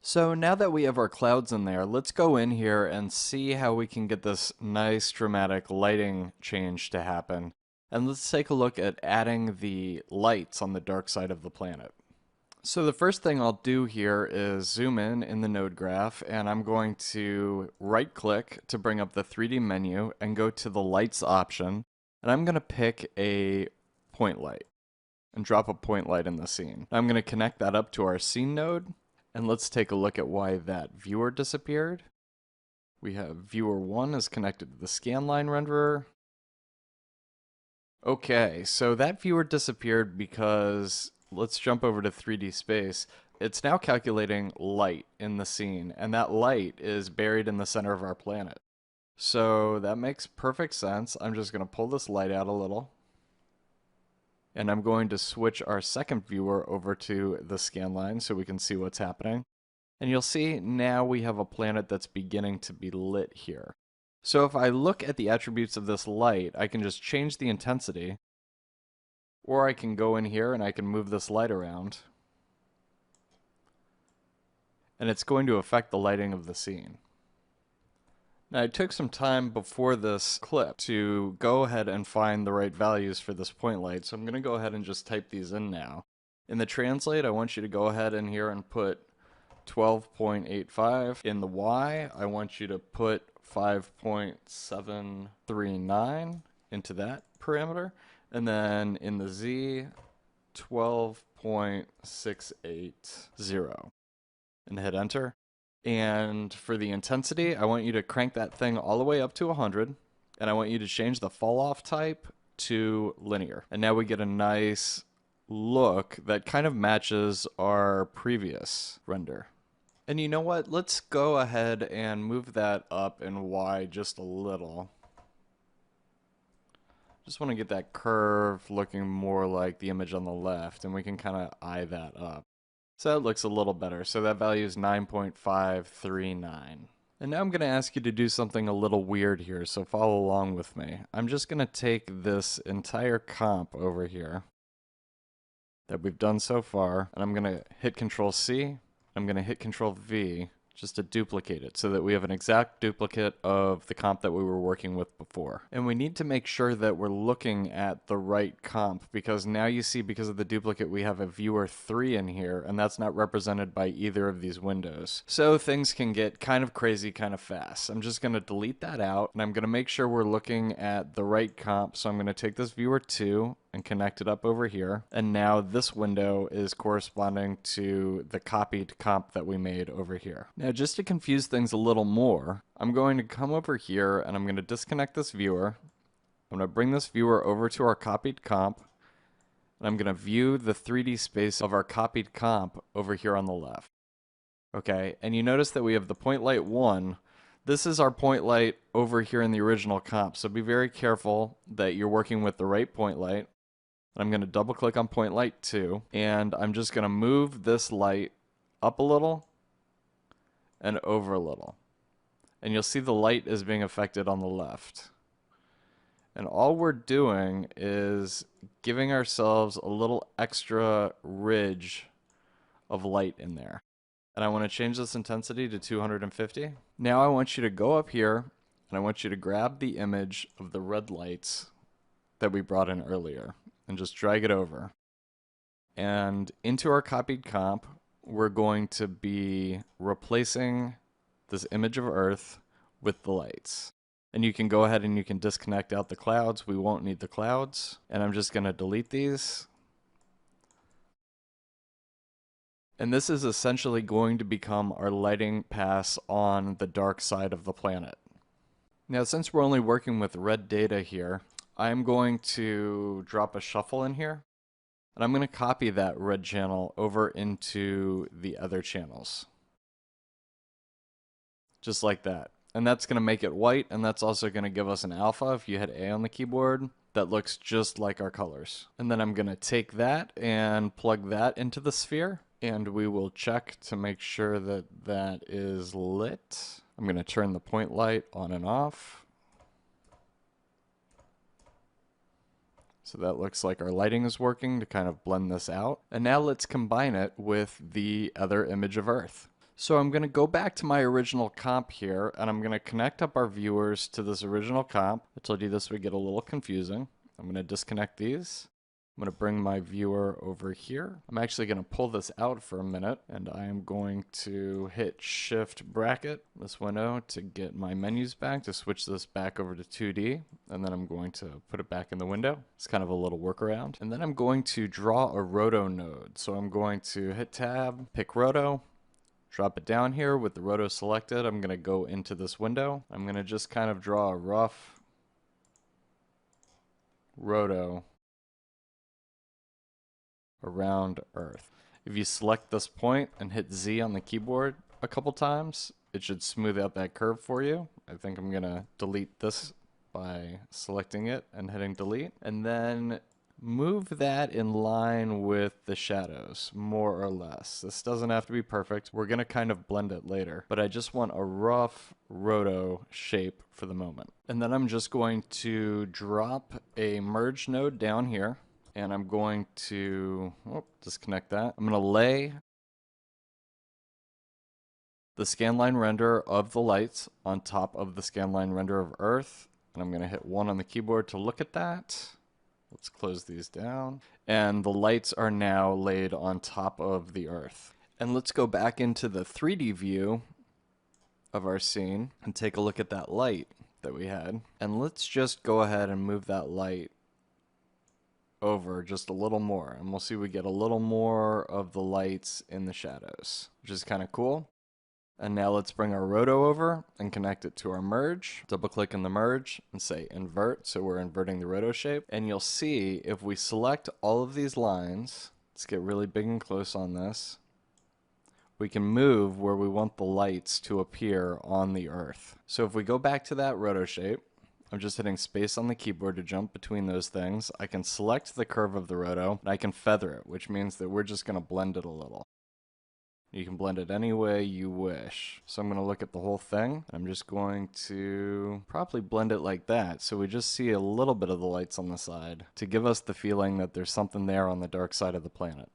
So now that we have our clouds in there, let's go in here and see how we can get this nice dramatic lighting change to happen. And let's take a look at adding the lights on the dark side of the planet. So the first thing I'll do here is zoom in the node graph, and I'm going to right click to bring up the 3D menu and go to the lights option. And I'm going to pick a point light and drop a point light in the scene. I'm going to connect that up to our scene node. And let's take a look at why that viewer disappeared. We have viewer 1 is connected to the scanline renderer. Okay, so that viewer disappeared because, let's jump over to 3D space. It's now calculating light in the scene, and that light is buried in the center of our planet. So that makes perfect sense. I'm just going to pull this light out a little. And I'm going to switch our second viewer over to the scanline so we can see what's happening. And you'll see now we have a planet that's beginning to be lit here. So if I look at the attributes of this light, I can just change the intensity, or I can go in here and I can move this light around, and it's going to affect the lighting of the scene. Now, I took some time before this clip to go ahead and find the right values for this point light, so I'm going to go ahead and just type these in now. In the translate, I want you to go ahead in here and put 12.85. In the Y, I want you to put 5.739 into that parameter. And then in the Z, 12.680. And hit enter. And for the intensity, I want you to crank that thing all the way up to 100. And I want you to change the fall off type to linear. And now we get a nice look that kind of matches our previous render. And you know what? Let's go ahead and move that up in Y just a little. Just want to get that curve looking more like the image on the left, and we can kind of eye that up. So that looks a little better. So that value is 9.539. And now I'm going to ask you to do something a little weird here, so follow along with me. I'm just going to take this entire comp over here that we've done so far, and I'm going to hit Control C. I'm going to hit Control V just to duplicate it so that we have an exact duplicate of the comp that we were working with before. And we need to make sure that we're looking at the right comp, because now you see, because of the duplicate, we have a viewer 3 in here, and that's not represented by either of these windows. So things can get kind of crazy kind of fast. I'm just going to delete that out, and I'm going to make sure we're looking at the right comp. So I'm going to take this viewer 2 and connect it up over here. And now this window is corresponding to the copied comp that we made over here. Now, just to confuse things a little more, I'm going to come over here and I'm going to disconnect this viewer. I'm going to bring this viewer over to our copied comp, and I'm going to view the 3D space of our copied comp over here on the left. Okay, and you notice that we have the point light 1. This is our point light over here in the original comp, so be very careful that you're working with the right point light. I'm going to double click on point light 2, and I'm just going to move this light up a little and over a little. And you'll see the light is being affected on the left. And all we're doing is giving ourselves a little extra ridge of light in there. And I want to change this intensity to 250. Now I want you to go up here, and I want you to grab the image of the red lights that we brought in earlier and just drag it over. And into our copied comp, we're going to be replacing this image of Earth with the lights. And you can go ahead and you can disconnect out the clouds. We won't need the clouds. And I'm just going to delete these. And this is essentially going to become our lighting pass on the dark side of the planet. Now, since we're only working with red data here, I'm going to drop a shuffle in here, and I'm going to copy that red channel over into the other channels. Just like that. And that's going to make it white, and that's also going to give us an alpha if you hit A on the keyboard that looks just like our colors. And then I'm going to take that and plug that into the sphere, and we will check to make sure that that is lit. I'm going to turn the point light on and off. So that looks like our lighting is working to kind of blend this out. And now let's combine it with the other image of Earth. So I'm going to go back to my original comp here, and I'm going to connect up our viewers to this original comp. I told you this would get a little confusing. I'm going to disconnect these. I'm going to bring my viewer over here. I'm actually going to pull this out for a minute, and I am going to hit Shift bracket this window to get my menus back, to switch this back over to 2D, and then I'm going to put it back in the window. It's kind of a little workaround. And then I'm going to draw a roto node. So I'm going to hit Tab, pick roto, drop it down here with the roto selected. I'm going to go into this window. I'm going to just kind of draw a rough roto around Earth. If you select this point and hit Z on the keyboard a couple times, it should smooth out that curve for you. I think I'm going to delete this by selecting it and hitting delete. And then move that in line with the shadows, more or less. This doesn't have to be perfect. We're going to kind of blend it later, but I just want a rough roto shape for the moment. And then I'm just going to drop a merge node down here, and I'm going to disconnect that. I'm going to lay the scanline render of the lights on top of the scanline render of Earth, and I'm going to hit 1 on the keyboard to look at that. Let's close these down. And the lights are now laid on top of the Earth. And let's go back into the 3D view of our scene and take a look at that light that we had. And let's just go ahead and move that light over just a little more, and we'll see we get a little more of the lights in the shadows, which is kind of cool. And now let's bring our roto over and connect it to our merge. Double click in the merge and say invert, so we're inverting the roto shape. And you'll see if we select all of these lines, let's get really big and close on this, we can move where we want the lights to appear on the Earth. So if we go back to that roto shape, I'm just hitting space on the keyboard to jump between those things. I can select the curve of the roto, and I can feather it, which means that we're just going to blend it a little. You can blend it any way you wish. So I'm going to look at the whole thing. I'm just going to probably blend it like that, so we just see a little bit of the lights on the side to give us the feeling that there's something there on the dark side of the planet.